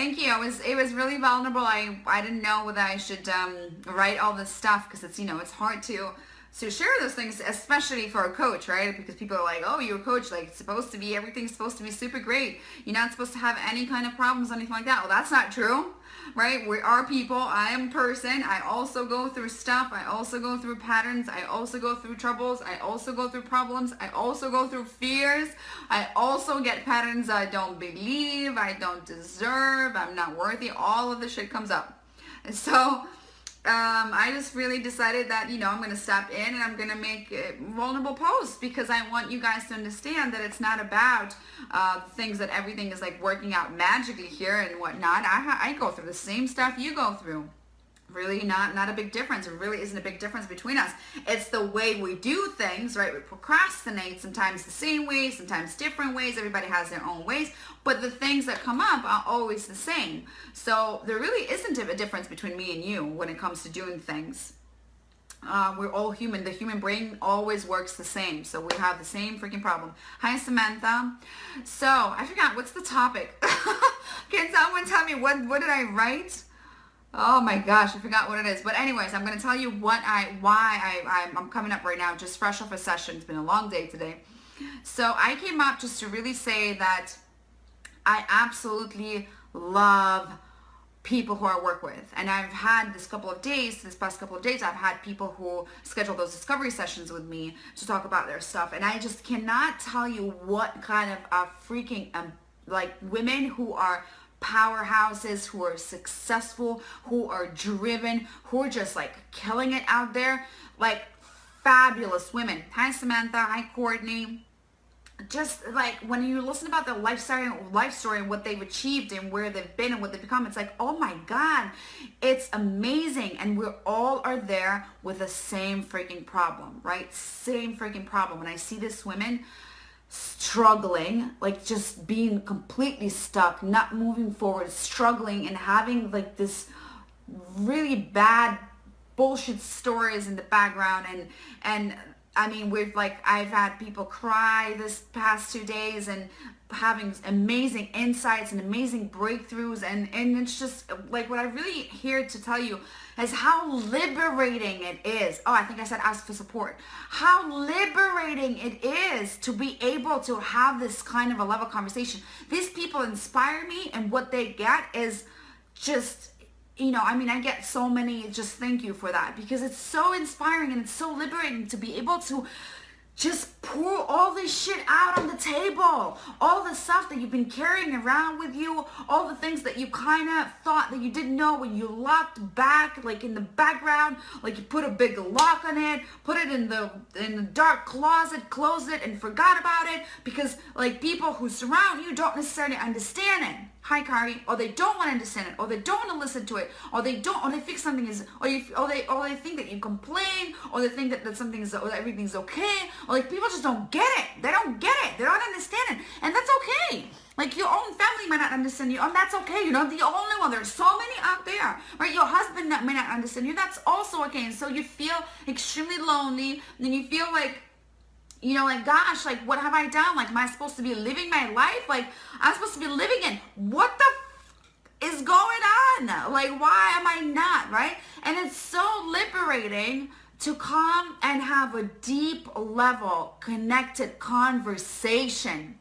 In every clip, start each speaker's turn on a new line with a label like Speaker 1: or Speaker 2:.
Speaker 1: Thank you. It was really vulnerable. I didn't know whether I should write all this stuff because it's hard to share those things, especially for a coach, right? Because people are like, oh, you're a coach, like everything's supposed to be super great. You're not supposed to have any kind of problems, anything like that. Well, that's not true, right? We are people. I am a person. I also go through stuff. I also go through patterns. I also go through troubles. I also go through problems. I also go through fears. I also get patterns I don't believe, I don't deserve, I'm not worthy. All of the shit comes up. And so I just really decided that, I'm going to step in and I'm going to make vulnerable posts because I want you guys to understand that it's not about things that everything is like working out magically here and whatnot. I go through the same stuff you go through. Really not a big difference. It really isn't a big difference between us. It's the way we do things, right? We procrastinate sometimes the same way, sometimes different ways. Everybody has their own ways, but the things that come up are always the same. So there really isn't a difference between me and you when it comes to doing things. We're all human. The human brain always works the same. So we have the same freaking problem. Hi, Samantha. So I forgot, what's the topic? Can someone tell me what did I write? Oh my gosh, I forgot what it is. But anyways, I'm going to tell you why I'm coming up right now, just fresh off a session. It's been a long day today. So I came up just to really say that I absolutely love people who I work with. And I've had this past couple of days, I've had people who schedule those discovery sessions with me to talk about their stuff. And I just cannot tell you what kind of freaking like women who are powerhouses, who are successful, who are driven, who are just like killing it out there, like fabulous women. Hi, Samantha. Hi, Courtney. Just like when you listen about their life story and what they've achieved and where they've been and what they've become, it's like, oh my God, it's amazing. And we all are there with the same freaking problem, right? Same freaking problem. When I see these women struggling, like just being completely stuck, not moving forward, struggling and having like this really bad bullshit stories in the background, and I mean, I've had people cry this past 2 days and having amazing insights and amazing breakthroughs, and it's just like what I really here to tell you is how liberating it is. Oh, I think I said ask for support. How liberating it is to be able to have this kind of a level conversation. These people inspire me, and what they get is just, I get so many just thank you for that, because it's so inspiring and it's so liberating to be able to just pour all this shit out on the table. All the stuff that you've been carrying around with you, all the things that you kind of thought that you didn't know when you locked back, like in the background, like you put a big lock on it, put it in the dark closet, closed it and forgot about it, because like people who surround you don't necessarily understand it. Hi, Kari. Or they don't want to understand it, or they don't want to listen to it, or they think something is, or they think that you complain, or they think that something is, or that everything's okay, or like people just don't get it. They don't get it. They don't understand it, and that's okay. Like your own family might not understand you, and that's okay. You're not the only one. There's so many out there, right? Your husband may not understand you. That's also okay. And so you feel extremely lonely, and you feel like, like, gosh, like, what have I done? Like, am I supposed to be living my life? Like, I'm supposed to be living it. What the is going on? Like, why am I not, right? And it's so liberating to come and have a deep level, connected conversation.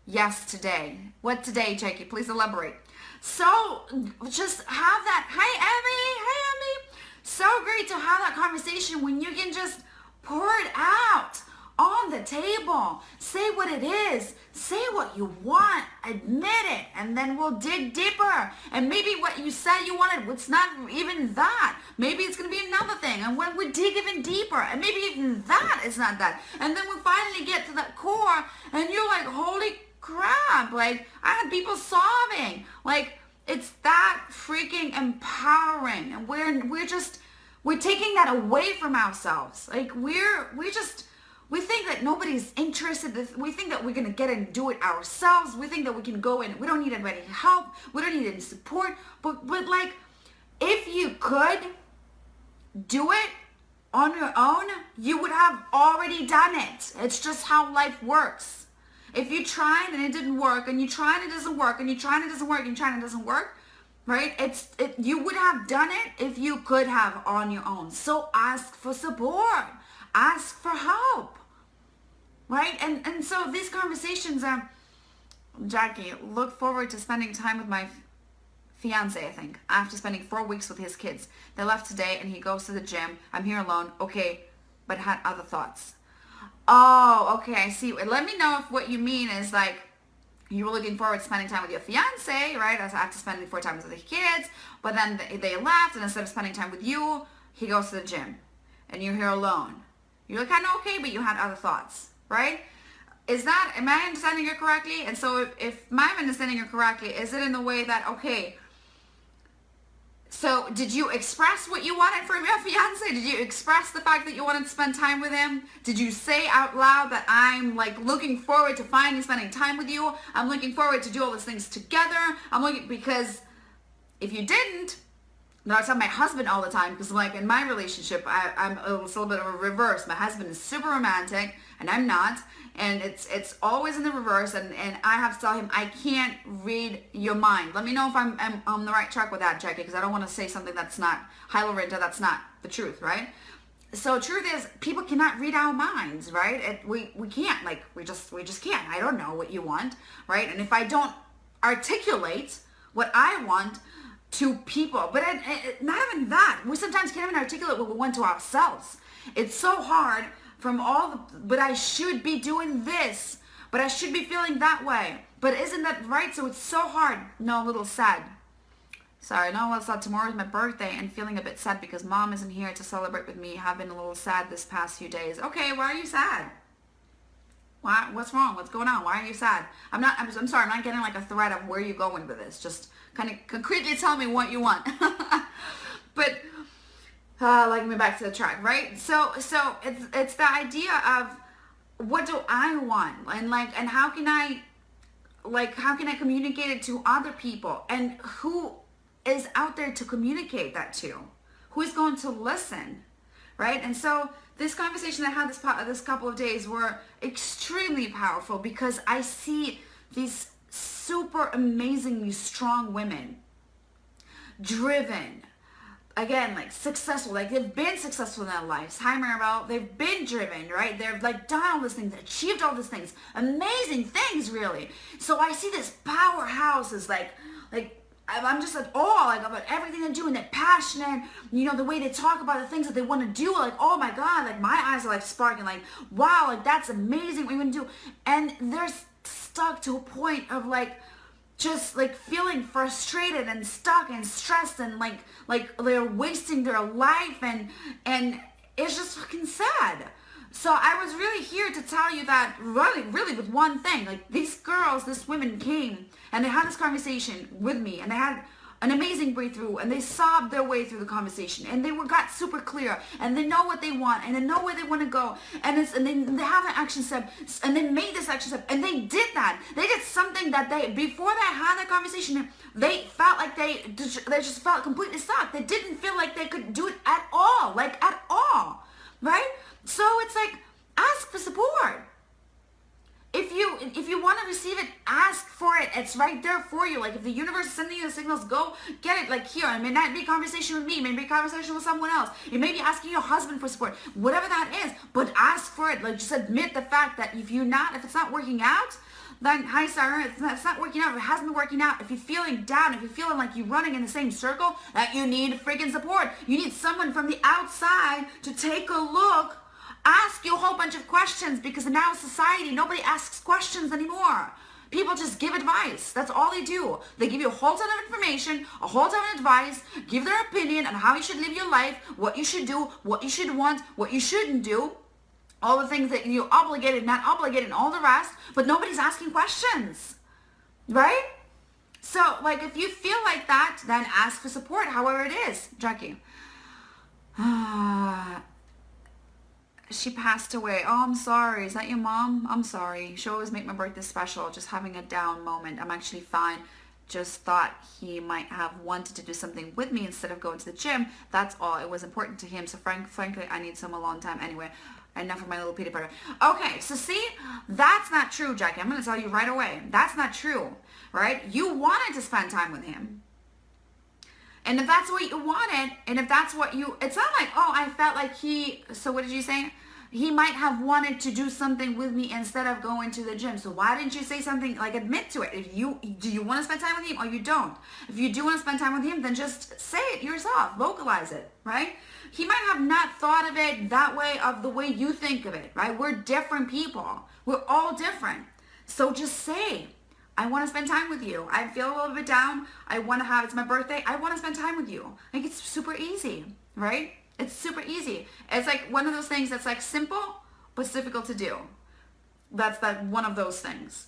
Speaker 1: Yes, today. What today, Jackie? Please elaborate. So, just have that. Hi, Emmy. Hi, Emmy. So great to have that conversation when you can just pour it out on the table. Say what it is. Say what you want. Admit it. And then we'll dig deeper. And maybe what you said you wanted, it's not even that. Maybe it's going to be another thing. And when we dig even deeper, and maybe even that is not that. And then we finally get to that core, and you're like, holy crap. Like, I had people sobbing. Like, it's that freaking empowering. And we're taking that away from ourselves. Like, we think that nobody's interested. We think that we're going to get and do it ourselves. We think that we can go and we don't need anybody help. We don't need any support. But like, if you could do it on your own, you would have already done it. It's just how life works. If you tried and it didn't work, and you tried and it doesn't work, and you tried and it doesn't work, and you tried and it doesn't work, right? You would have done it if you could have on your own. So ask for support. Ask for help, right? And so these conversations are, Jackie, look forward to spending time with my fiance, I think, after spending 4 weeks with his kids. They left today and he goes to the gym. I'm here alone. Okay, but had other thoughts. Oh, okay, I see. Let me know if what you mean is like you were looking forward to spending time with your fiance, right? After spending 4 times with the kids, but then they left, and instead of spending time with you, he goes to the gym and you're here alone. You're kind of okay, but you had other thoughts, right? Am I understanding it correctly? And so if I'm understanding it correctly, is it in the way that, okay, so did you express what you wanted from your fiance? Did you express the fact that you wanted to spend time with him? Did you say out loud that I'm like looking forward to finally spending time with you? I'm looking forward to do all these things together. Because if you didn't, I tell my husband all the time, because like in my relationship, I'm a little bit of a reverse. My husband is super romantic and I'm not. And it's always in the reverse, and I have to tell him, I can't read your mind. Let me know if I'm on the right track with that, Jackie, because I don't want to say something that's not, hi Lorinda, that's not the truth, right? So truth is, people cannot read our minds, right? We can't, like, we just can't. I don't know what you want, right? And if I don't articulate what I want to people, but not even that, we sometimes can't even articulate what we want to ourselves. It's so hard from but I should be doing this, but I should be feeling that way, but isn't that right? So it's so hard. No, a little sad. Sorry, no, well, it's not. Tomorrow is my birthday and feeling a bit sad because mom isn't here to celebrate with me. Have been a little sad this past few days. Okay, why are you sad? Why? What's wrong? What's going on? Why are you sad? I'm sorry, I'm not getting like a thread of where you're going with this. Just kind of concretely tell me what you want. But like me back to the track, right? So it's the idea of what do I want, and how can I communicate it to other people, and who is out there to communicate that to, who is going to listen, right? And so this conversation I had this couple of days were extremely powerful because I see these super amazingly strong women, driven, again, like successful, like they've been successful in their lives. Hi Maribel, they've been driven, right? They've like done all these things, achieved all these things, amazing things, really. So I see this powerhouse is like I'm just at awe, like about everything they do, and they're passionate, you know, the way they talk about the things that they want to do, like, oh my God, like my eyes are like sparking, like, wow, like that's amazing what you want to do. And they're stuck to a point of like, just like feeling frustrated and stuck and stressed and like they're wasting their life, and it's just fucking sad. So I was really here to tell you that really with one thing, like these women came and they had this conversation with me, and they had an amazing breakthrough, and they sobbed their way through the conversation, and they got super clear, and they know what they want, and they know where they want to go, and they have an action step, and they made this action step, and they did that. They did something that before they had that conversation, they felt like they just felt completely stuck. They didn't feel like they could do it at all, right? So it's like, ask for support. If you want to receive it, ask for it. It's right there for you. Like if the universe is sending you the signals, go get it. Like here, it may not be a conversation with me, it may be a conversation with someone else. You may be asking your husband for support, whatever that is, but ask for it. Like just admit the fact that if it's not working out, then hi Sarah, it's not working out. If it hasn't been working out, if you're feeling down, if you're feeling like you're running in the same circle, that you need freaking support. You need someone from the outside to take a look. Ask you a whole bunch of questions, because in our society, nobody asks questions anymore. People just give advice. That's all they do. They give you a whole ton of information, a whole ton of advice, give their opinion on how you should live your life, what you should do, what you should want, what you shouldn't do, all the things that you're obligated, not obligated, and all the rest, but nobody's asking questions, right? So, like, if you feel like that, then ask for support, however it is. Jackie. She passed away. Oh, I'm sorry. Is that your mom? I'm sorry. She always make my birthday special. Just having a down moment. I'm actually fine. Just thought he might have wanted to do something with me instead of going to the gym. That's all. It was important to him. So frankly, I need some alone time anyway. Enough of my little peanut butter. Okay, so see, that's not true, Jackie. I'm going to tell you right away. That's not true, right? You wanted to spend time with him. And if that's what you wanted, and if that's what you, it's not like, oh, I felt like so what did you say? He might have wanted to do something with me instead of going to the gym. So why didn't you say something, like admit to it? Do you want to spend time with him or you don't? If you do want to spend time with him, then just say it yourself, vocalize it, right? He might have not thought of it that way, of the way you think of it, right? We're different people. We're all different. So just say, I want to spend time with you. I feel a little bit down. It's my birthday. I want to spend time with you. Like, it's super easy, right? It's super easy. It's like one of those things that's like simple, but difficult to do. That's one of those things.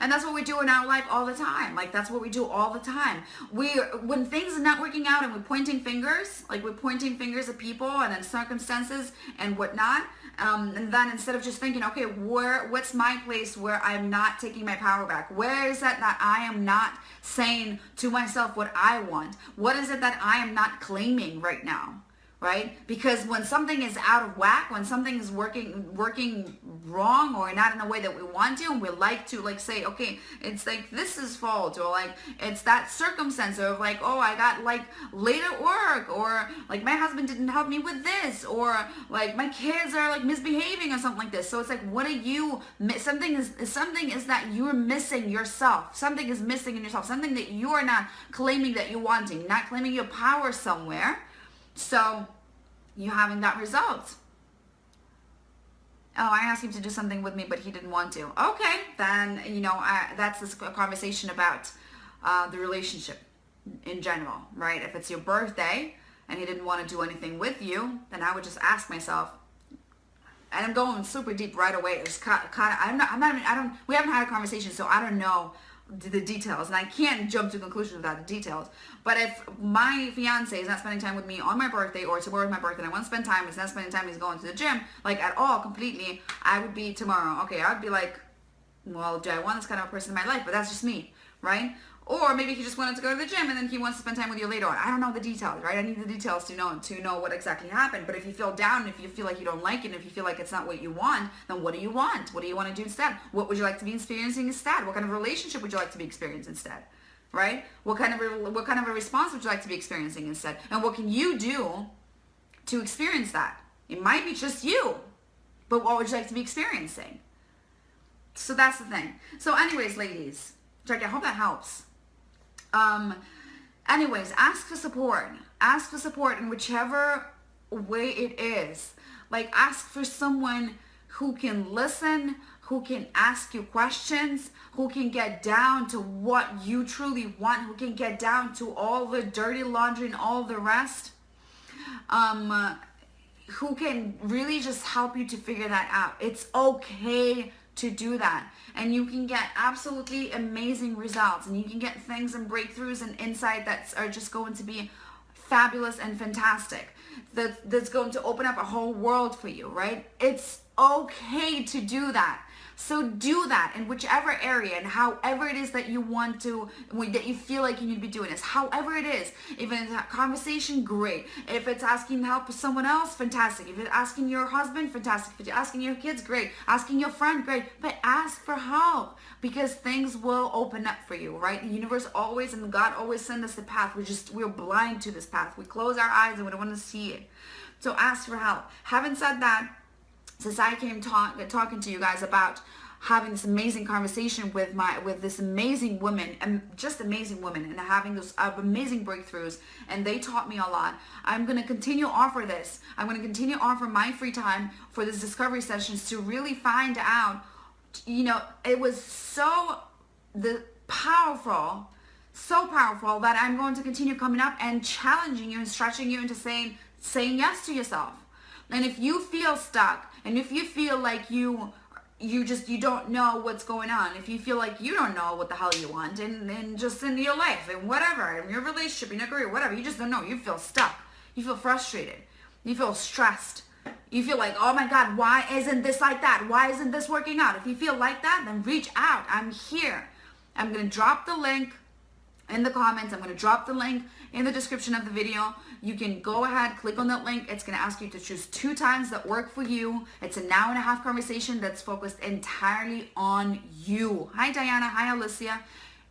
Speaker 1: And that's what we do in our life all the time. Like, that's what we do all the time. When things are not working out and we're pointing fingers, like we're pointing fingers at people and then circumstances and whatnot, and then instead of just thinking, okay, what's my place where I'm not taking my power back? Where is that I am not saying to myself what I want? What is it that I am not claiming right now? Right? Because when something is out of whack, when something is working wrong or not in a way that we want to, and we like to like say, okay, it's like this is fault, or like it's that circumstance of like, oh, I got like late at work, or like my husband didn't help me with this, or like my kids are like misbehaving or something like this. So it's like, what are you, something is that you're missing yourself. Something is missing in yourself. Something that you are not claiming that you're wanting, not claiming your power somewhere. So you're having that result. Oh, I asked him to do something with me, but he didn't want to. Okay, then, that's this conversation about the relationship in general, right? If it's your birthday and he didn't want to do anything with you, then I would just ask myself, and I'm going super deep right away. It's we haven't had a conversation, so I don't know the details, and I can't jump to conclusions without the details. But if my fiance is not spending time with me on my birthday, or tomorrow is my birthday and I want to spend time, he's not spending time, he's going to the gym, like at all, completely, I would be tomorrow. Okay, I would be like, well, do I want this kind of a person in my life? But that's just me, right? Or maybe he just wanted to go to the gym and then he wants to spend time with you later on. I don't know the details, right? I need the details to know what exactly happened. But if you feel down, if you feel like you don't like it, if you feel like it's not what you want, then what do you want? What do you want to do instead? What would you like to be experiencing instead? What kind of relationship would you like to be experiencing instead? Right? What kind of a response would you like to be experiencing instead? And what can you do to experience that? It might be just you, but what would you like to be experiencing? So that's the thing. So anyways, ladies, Jackie, I hope that helps. Anyways, ask for support. Ask for support in whichever way it is. Like, ask for someone who can listen, who can ask you questions, who can get down to what you truly want, who can get down to all the dirty laundry and all the rest. Who can really just help you to figure that out. It's okay to do that, and you can get absolutely amazing results, and you can get things and breakthroughs and insight that are just going to be fabulous and fantastic. That's going to open up a whole world for you, right? It's okay to do that. So do that in whichever area and however it is that you want to, that you feel like you need to be doing this. However it is. If it's a conversation, great. If it's asking help with someone else, fantastic. If it's asking your husband, fantastic. If you're asking your kids, great. Asking your friend, great. But ask for help, because things will open up for you, right? The universe always and God always send us the path. We're blind to this path. We close our eyes and we don't want to see it. So ask for help. Having said that, since I came talking to you guys about having this amazing conversation with this amazing woman, and just amazing women, and having those amazing breakthroughs, and they taught me a lot. I'm going to continue to offer this. I'm going to continue to offer my free time for these discovery sessions to really find out, it was so powerful that I'm going to continue coming up and challenging you and stretching you into saying yes to yourself. And if you feel stuck, and if you feel like you don't know what's going on, if you feel like you don't know what the hell you want, and just in your life, and whatever, in your relationship, in your career, whatever, you just don't know, you feel stuck, you feel frustrated, you feel stressed, you feel like, oh my God, why isn't this like that? Why isn't this working out? If you feel like that, then reach out. I'm here. I'm going to drop the link in the comments. I'm going to drop the link in the description of the video. You can go ahead, click on that link. It's going to ask you to choose 2 times that work for you. It's an hour and a half conversation that's focused entirely on you. Hi Diana, hi Alicia.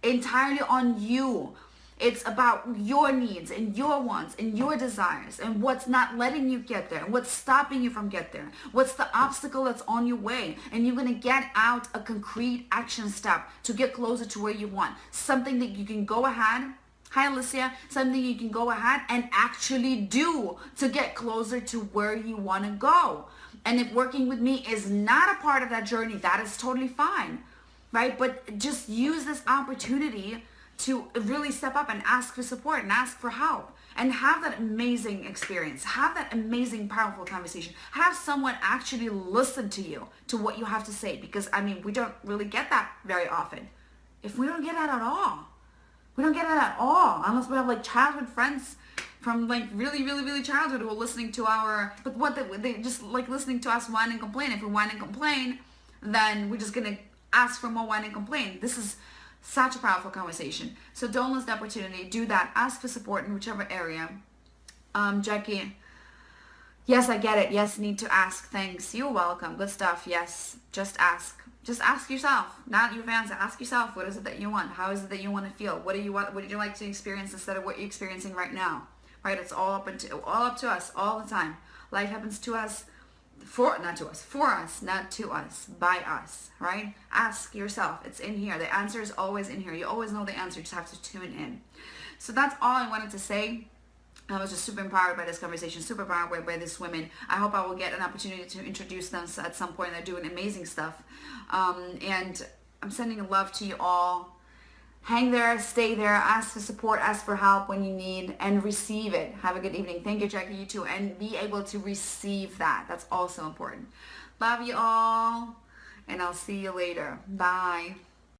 Speaker 1: Entirely on you. It's about your needs and your wants and your desires and what's not letting you get there, what's stopping you from get there, what's the obstacle that's on your way, and you're going to get out a concrete action step to get closer to where you want. Something that you can go ahead, hi Alicia, something you can go ahead and actually do to get closer to where you want to go. And if working with me is not a part of that journey, that is totally fine, right? But just use this opportunity to really step up and ask for support and ask for help and have that amazing experience, have that amazing, powerful conversation, have someone actually listen to you, to what you have to say, because I mean, we don't really get that very often. If we don't get that at all, we don't get it at all, unless we have like childhood friends from like really childhood who are listening to our, but what they just like listening to us whine and complain. If we whine and complain, then we're just gonna ask for more whine and complain. This is such a powerful conversation. So don't lose the opportunity. Do that. Ask for support in whichever area. Jackie, yes, I get it. Yes, need to ask. Thanks. You're welcome. Good stuff. Yes, just ask. Just ask yourself, not your fans. Ask yourself, what is it that you want? How is it that you want to feel? What do you want? What would you like to experience instead of what you're experiencing right now? Right? It's all up to us all the time. Life happens to us. For us, not to us, by us, right? Ask yourself. It's in here. The answer is always in here. You always know the answer. You just have to tune in. So that's all I wanted to say. I was just super empowered by this conversation, super empowered by these women. I hope I will get an opportunity to introduce them at some point. They're doing amazing stuff. And I'm sending love to you all. Hang there, stay there, ask for support, ask for help when you need, and receive it. Have a good evening. Thank you, Jackie, you too. And be able to receive that. That's also important. Love you all, and I'll see you later. Bye.